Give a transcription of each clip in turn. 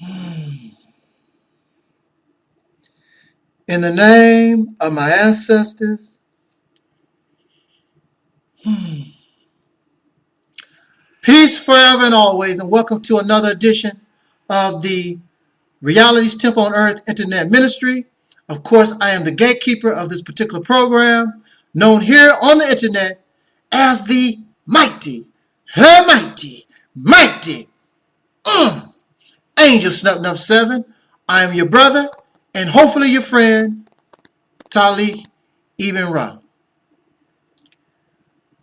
In the name of my ancestors, peace forever and always, and welcome to another edition of the Reality's Temple on Earth Internet Ministry. Of course, I am the gatekeeper of this particular program, known here on the internet as the mighty, mighty Angel Snub 7. I am your brother and hopefully your friend, Taalik Ibn'rad.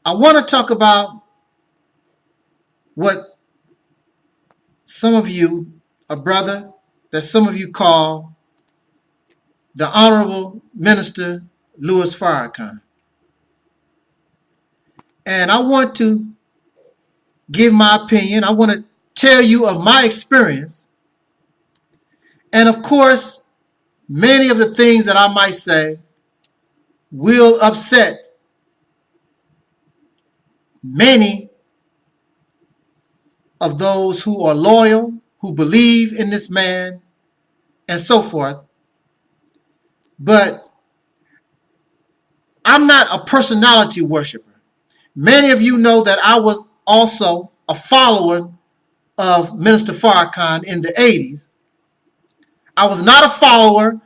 I want to talk about what some of you, a brother that some of you call the Honorable Minister Louis Farrakhan. And I want to give my opinion. I want to tell you of my experience. And of course, many of the things that I might say will upset many of those who are loyal, who believe in this man, and so forth. But I'm not a personality worshiper. Many of you know that I was also a follower of Minister Farrakhan in the 80s. I was not a follower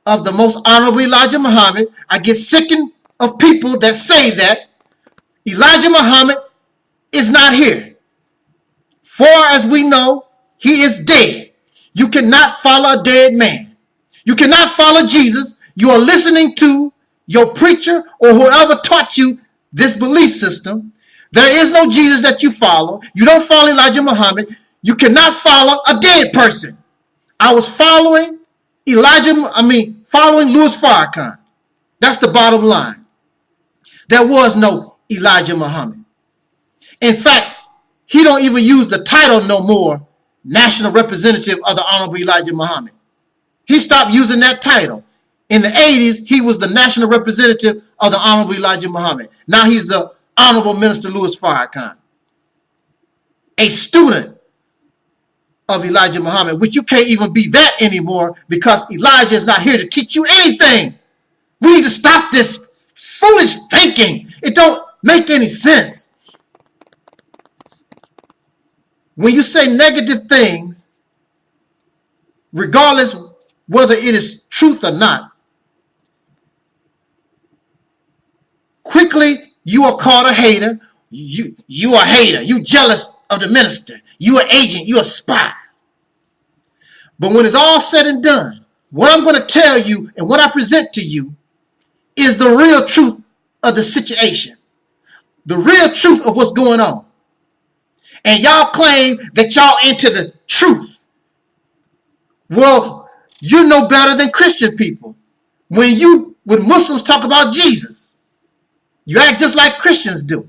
of the most honorable Elijah Muhammad. I get sick of people that say that Elijah Muhammad is not here. Far as we know, he is dead. You cannot follow a dead man. You cannot follow Jesus. You are listening to your preacher or whoever taught you this belief system. There is no Jesus that you follow. You don't follow Elijah Muhammad. You cannot follow a dead person. I was following following Louis Farrakhan. That's the bottom line. There was no Elijah Muhammad. In fact, he don't even use the title no more, National Representative of the Honorable Elijah Muhammad. He stopped using that title. In the 80s, he was the National Representative of the Honorable Elijah Muhammad. Now he's the Honorable Minister Louis Farrakhan, a student of Elijah Muhammad, which you can't even be that anymore because Elijah is not here to teach you anything. We need to stop this foolish thinking. It don't make any sense. When you say negative things, regardless whether it is truth or not, quickly you are called a hater. You are a hater. You jealous of the minister. You an agent. You a spy. But when it's all said and done, what I'm going to tell you and what I present to you is the real truth of the situation. The real truth of what's going on. And y'all claim that y'all into the truth. Well, you know better than Christian people. When Muslims talk about Jesus, you act just like Christians do.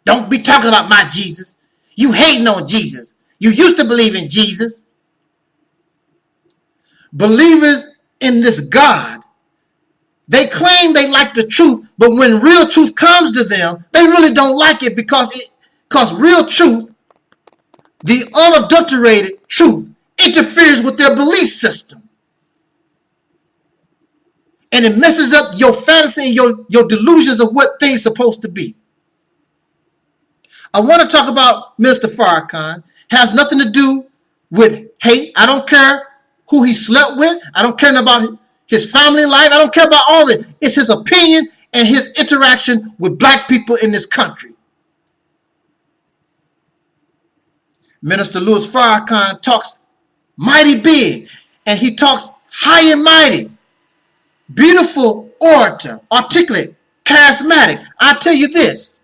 Don't be talking about my Jesus. You hating on Jesus. You used to believe in Jesus. Believers in this God, they claim they like the truth, but when real truth comes to them, they really don't like it because real truth, the unadulterated truth, interferes with their belief system. And it messes up your fantasy and your delusions of what things are supposed to be. I want to talk about Minister Farrakhan. Has nothing to do with hate. I don't care who he slept with. I don't care about his family life. I don't care about all that. It's his opinion and his interaction with black people in this country. Minister Louis Farrakhan talks mighty big, and he talks high and mighty. Beautiful orator, articulate, charismatic. I'll tell you this.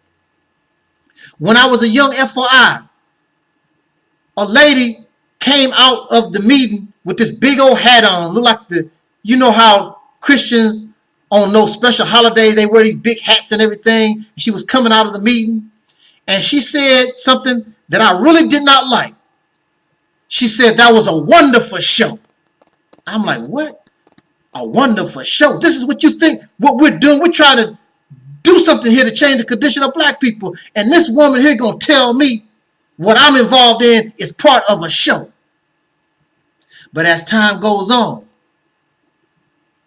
When I was a young FOI, a lady came out of the meeting with this big old hat on. Looked like you know how Christians on those special holidays, they wear these big hats and everything. She was coming out of the meeting, and she said something that I really did not like. She said that was a wonderful show. I'm like, what? A wonderful show? This is what you think what we're doing? We're trying to do something here to change the condition of black people. And this woman here gonna tell me what I'm involved in is part of a show. But as time goes on,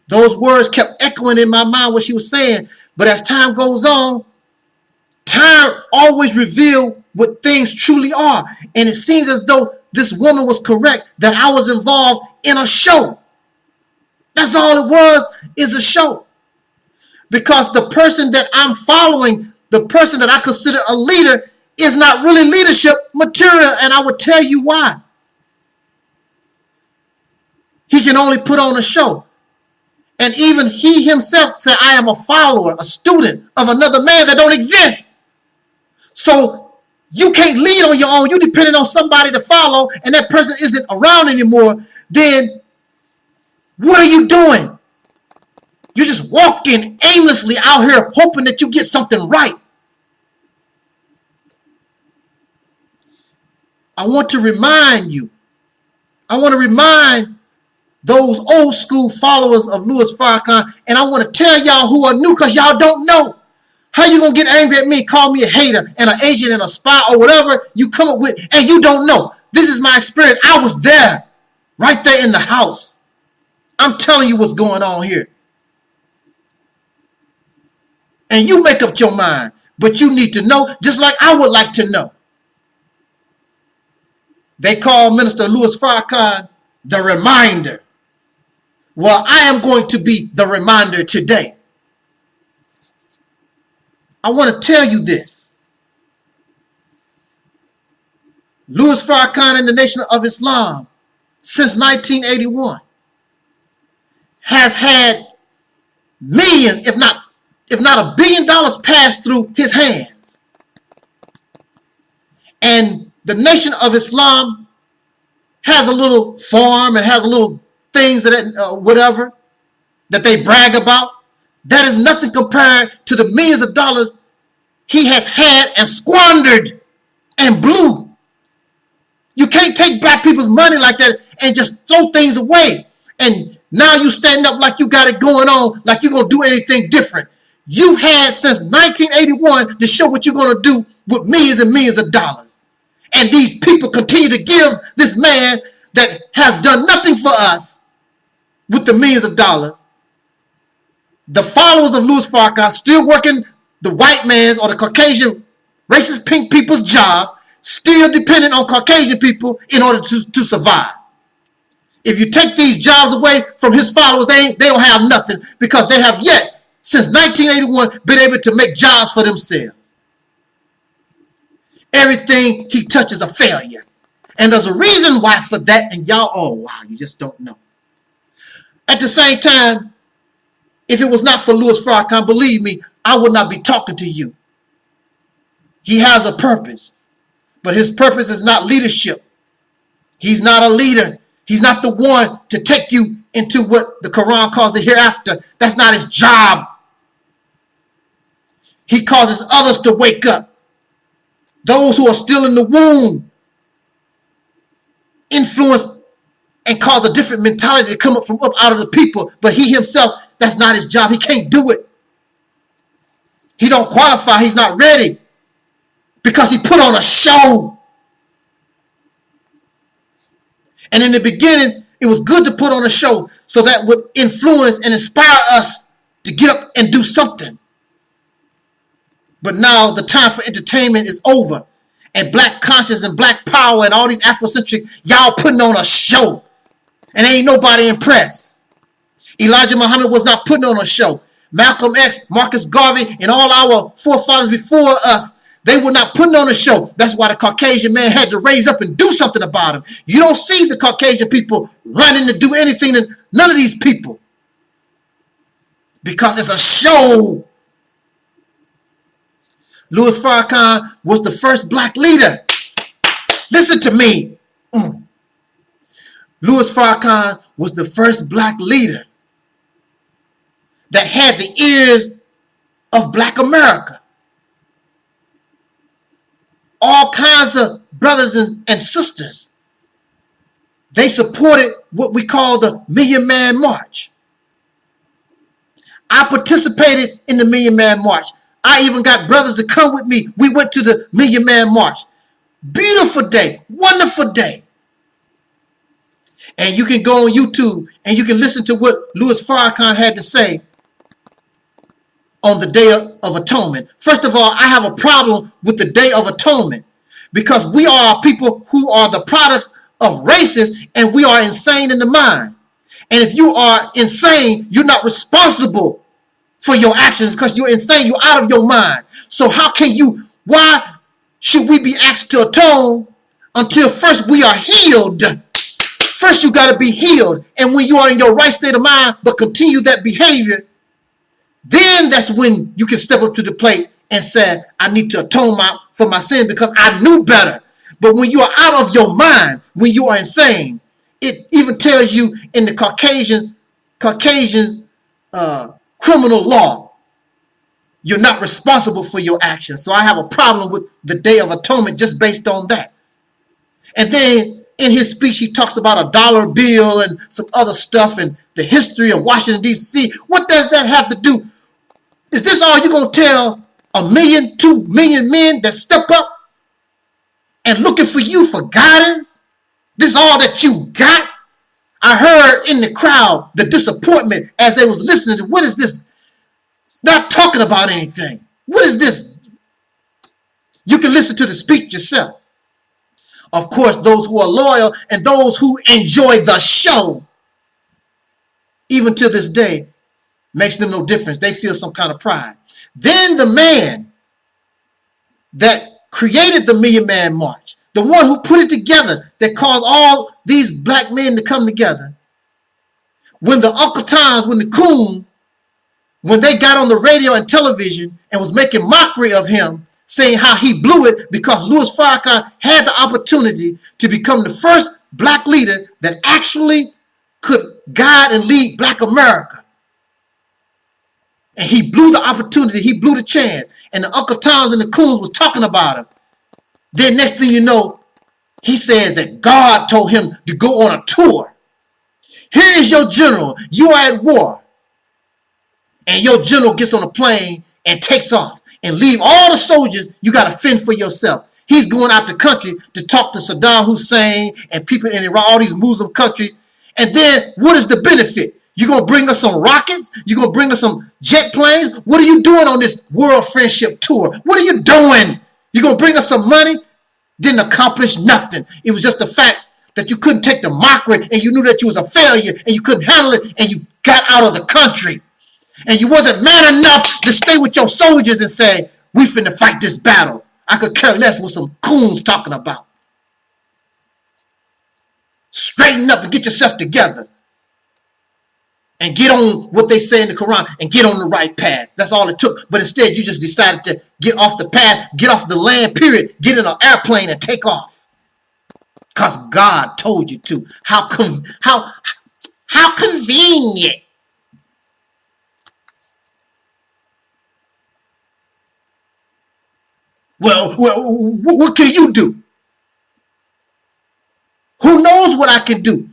those words kept echoing in my mind what she was saying. But as time goes on, time always reveals what things truly are. And it seems as though this woman was correct, that I was involved in a show. That's all it was, is a show. Because the person that I'm following, the person that I consider a leader, is not really leadership material. And I would tell you why. He can only put on a show. And even he himself said, I am a follower, a student of another man that don't exist. So you can't lead on your own. You depending on somebody to follow, and that person isn't around anymore. Then what are you doing? You're just walking aimlessly out here hoping that you get something right. I want to remind you. I want to remind those old school followers of Louis Farrakhan, and I want to tell y'all who are new, because y'all don't know. How you going to get angry at me, call me a hater and an agent and a spy or whatever you come up with, and you don't know? This is my experience. I was there, right there in the house. I'm telling you what's going on here. And you make up your mind, but you need to know, just like I would like to know. They call Minister Louis Farrakhan the reminder. Well, I am going to be the reminder today. I want to tell you this. Louis Farrakhan and the Nation of Islam, since 1981, has had millions, if not $1 billion passed through his hands. And the Nation of Islam has a little farm and has a little things that whatever that they brag about. That is nothing compared to the millions of dollars he has had and squandered and blew. You can't take black people's money like that and just throw things away. And now you stand up like you got it going on, like you're going to do anything different. You've had since 1981 to show what you're going to do with millions and millions of dollars. And these people continue to give this man that has done nothing for us with the millions of dollars. The followers of Louis Farrakhan still working the white man's or the Caucasian racist pink people's jobs, still dependent on Caucasian people in order to survive. If you take these jobs away from his followers, they don't have nothing, because they have yet, since 1981, been able to make jobs for themselves. Everything he touches a failure. And there's a reason why for that, and y'all, oh wow, you just don't know. At the same time, if it was not for Louis Farrakhan, believe me, I would not be talking to you. He has a purpose, but his purpose is not leadership. He's not a leader. He's not the one to take you into what the Quran calls the hereafter. That's not his job. He causes others to wake up. Those who are still in the womb influence and cause a different mentality to come up from up out of the people. But he himself, that's not his job. He can't do it. He don't qualify. He's not ready because he put on a show. And in the beginning, it was good to put on a show so that would influence and inspire us to get up and do something. But now the time for entertainment is over. And black conscience and black power and all these Afrocentric, y'all putting on a show. And ain't nobody impressed. Elijah Muhammad was not putting on a show. Malcolm X, Marcus Garvey, and all our forefathers before us, they were not putting on a show. That's why the Caucasian man had to raise up and do something about him. You don't see the Caucasian people running to do anything to none of these people. Because it's a show. Louis Farrakhan was the first black leader. Listen to me. Louis Farrakhan was the first black leader that had the ears of black America. All kinds of brothers and sisters. They supported what we call the Million Man March. I participated in the Million Man March. I even got brothers to come with me. We went to the Million Man March. Beautiful day. Wonderful day. And you can go on YouTube and you can listen to what Louis Farrakhan had to say on the Day of Atonement. First of all, I have a problem with the Day of Atonement because we are people who are the products of racists and we are insane in the mind. And if you are insane, you're not responsible for your actions because you're insane. You're out of your mind. So why should we be asked to atone until first we are healed? First, you got to be healed. And when you are in your right state of mind, but continue that behavior, then that's when you can step up to the plate and say, I need to atone for my sin because I knew better. But when you are out of your mind, when you are insane, it even tells you in the Caucasian criminal law, you're not responsible for your actions. So I have a problem with the Day of Atonement just based on that. And then in his speech, he talks about a dollar bill and some other stuff and the history of Washington, D.C. What does that have to do? Is this all you're going to tell 1 million, 2 million men that step up and looking for you for guidance? This is all that you got? I heard in the crowd the disappointment as they was listening to, what is this? It's not talking about anything. What is this? You can listen to the speech yourself. Of course, those who are loyal and those who enjoy the show, even to this day, makes them no difference. They feel some kind of pride. Then the man that created the Million Man March, the one who put it together, that caused all these black men to come together, when the Uncle Toms, when the coons, when they got on the radio and television and was making mockery of him, saying how he blew it because Louis Farrakhan had the opportunity to become the first black leader that actually could guide and lead black America. And he blew the opportunity, he blew the chance. And the Uncle Toms and the coons was talking about him. Then next thing you know, he says that God told him to go on a tour. Here is your general. You are at war. And your general gets on a plane and takes off. And leave all the soldiers, you got to fend for yourself. He's going out the country to talk to Saddam Hussein and people in Iraq, all these Muslim countries. And then what is the benefit? You're going to bring us some rockets? You're going to bring us some jet planes? What are you doing on this World Friendship Tour? What are you doing? You're going to bring us some money? Didn't accomplish nothing. It was just the fact that you couldn't take the mockery and you knew that you was a failure and you couldn't handle it and you got out of the country. And you wasn't man enough to stay with your soldiers and say, we finna fight this battle. I could care less what some coons talking about. Straighten up and get yourself together. And get on what they say in the Quran and get on the right path. That's all it took. But instead, you just decided to get off the path, get off the land, period. Get in an airplane and take off. Because God told you to. How convenient. Well, what can you do? Who knows what I can do?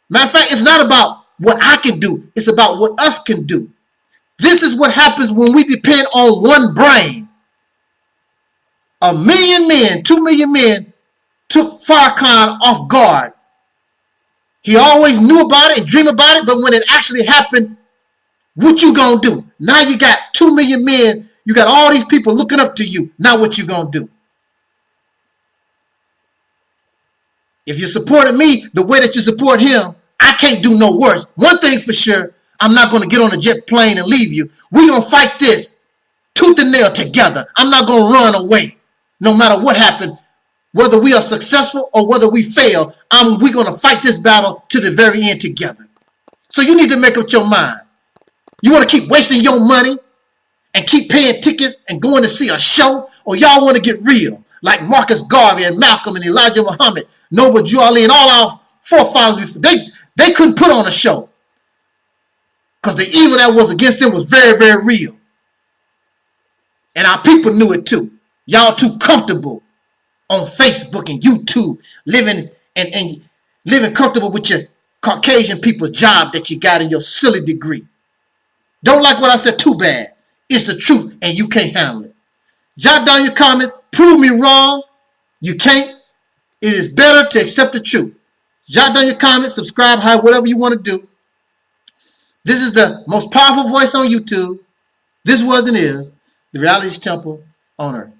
Matter of fact, it's not about what I can do. It's about what us can do. This is what happens when we depend on one brain. 1 million men, 2 million men took Farrakhan off guard. He always knew about it and dreamed about it, but when it actually happened, what you gonna do? Now you got 2 million men. You got all these people looking up to you. Now what you gonna do? If you supported me the way that you support him, I can't do no worse. One thing for sure, I'm not going to get on a jet plane and leave you. We're going to fight this tooth and nail together. I'm not going to run away. No matter what happens, whether we are successful or whether we fail, we're going to fight this battle to the very end together. So you need to make up your mind. You want to keep wasting your money and keep paying tickets and going to see a show? Or y'all want to get real? Like Marcus Garvey and Malcolm and Elijah Muhammad, Noble Drew Ali, and all our forefathers before. They couldn't put on a show. Because the evil that was against them was very, very real. And our people knew it too. Y'all too comfortable on Facebook and YouTube, living comfortable with your Caucasian people's job that you got in your silly degree. Don't like what I said? Too bad. It's the truth and you can't handle it. Jot down your comments. Prove me wrong. You can't. It is better to accept the truth. Jot down your comments, subscribe, whatever you want to do. This is the most powerful voice on YouTube. This was and is the Reality Temple on Earth.